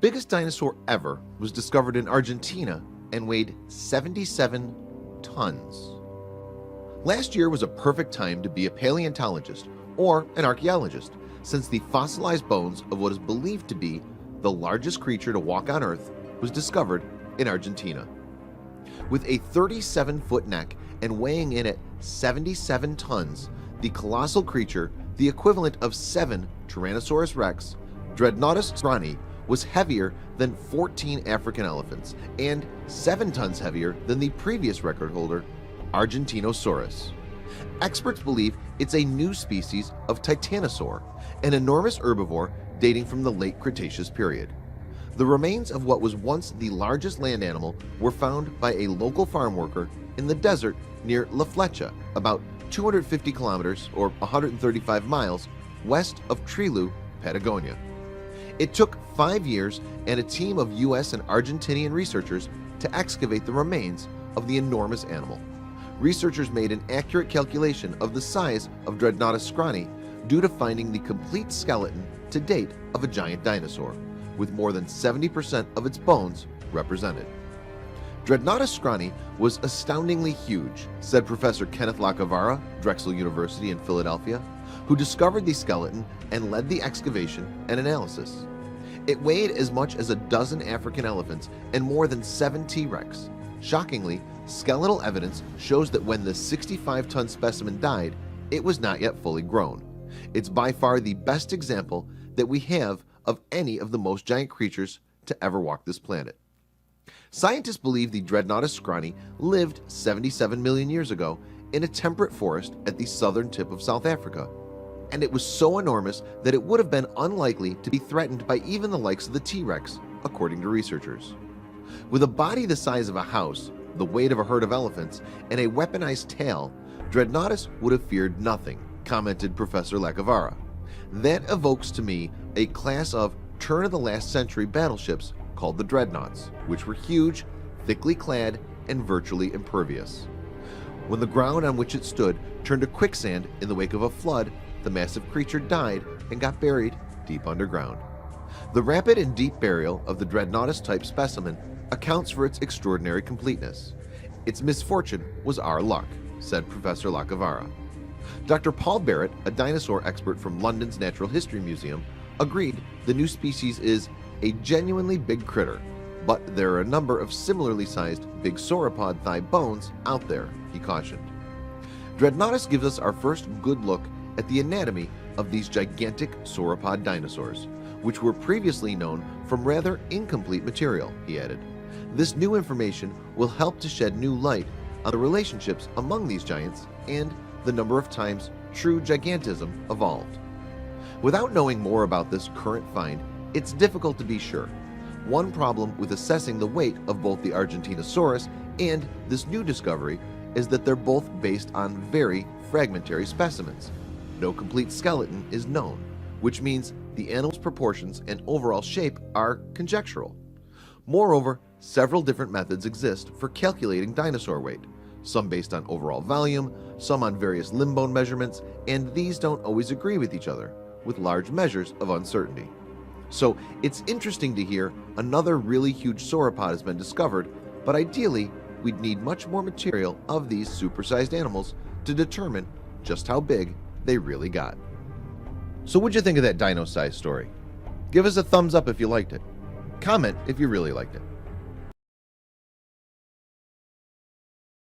biggest dinosaur ever was discovered in Argentina and weighed 77 tons. Last year was a perfect time to be a paleontologist or an archaeologist, since the fossilized bones of what is believed to be the largest creature to walk on Earth was discovered in Argentina. With a 37-foot neck and weighing in at 77 tons, the colossal creature, the equivalent of 7 Tyrannosaurus rex, Dinosaur, was heavier than 14 African elephants and 7 tons heavier than the previous record holder, Argentinosaurus. Experts believe it's a new species of Titanosaur, an enormous herbivore dating from the late Cretaceous period. The remains of what was once the largest land animal were found by a local farm worker in the desert near La Flecha, about 250 kilometers or 135 miles west of Trilu, Patagonia. It took 5 years and a team of US and Argentinian researchers to excavate the remains of the enormous animal. Researchers made an accurate calculation of the size of Dinosaur due to finding the complete skeleton to date of a giant dinosaur, with more than 70% of its bones represented. Dinosaur was astoundingly huge, said Professor Kenneth Lacavara, Drexel University in Philadelphia, who discovered the skeleton and led the excavation and analysis. It weighed as much as a dozen African elephants and more than 7 T-Rex. Shockingly, skeletal evidence shows that when the 65-ton specimen died, it was not yet fully grown. It's by far the best example that we have of any of the most giant creatures to ever walk this planet. Scientists believe the Dinosaur lived 77 million years ago in a temperate forest at the southern tip of South Africa, and it was so enormous that it would have been unlikely to be threatened by even the likes of the T-Rex, according to researchers. With a body the size of a house, the weight of a herd of elephants, and a weaponized tail, Drednotus would have feared nothing, commented Professor Lacavara. That evokes to me a class of turn-of-the-last-century battleships called the Dreadnoughts, which were huge, thickly clad, and virtually impervious. When the ground on which it stood turned to quicksand in the wake of a flood, the massive creature died and got buried deep underground. The rapid and deep burial of the Drednotus-type specimen accounts for its extraordinary completeness. Its misfortune was our luck, said Professor Lacavara. Dr. Paul Barrett, a dinosaur expert from London's Natural History Museum, agreed the new species is a genuinely big critter, but there are a number of similarly sized big sauropod thigh bones out there, he cautioned. Drednotus gives us our first good look at the anatomy of these gigantic sauropod dinosaurs, which were previously known from rather incomplete material, he added. This new information will help to shed new light on the relationships among these giants and the number of times true gigantism evolved. Without knowing more about this current find, it's difficult to be sure. One problem with assessing the weight of both the Argentinosaurus and this new discovery is that they're both based on very fragmentary specimens. No complete skeleton is known, which means the animal's proportions and overall shape are conjectural. Moreover, several different methods exist for calculating dinosaur weight, some based on overall volume, some on various limb bone measurements, and these don't always agree with each other, with large measures of uncertainty. So it's interesting to hear another really huge sauropod has been discovered, but ideally we'd need much more material of these supersized animals to determine just how big they really got. So what'd you think of that dino size story? Give us a thumbs up if you liked it. Comment if you really liked it.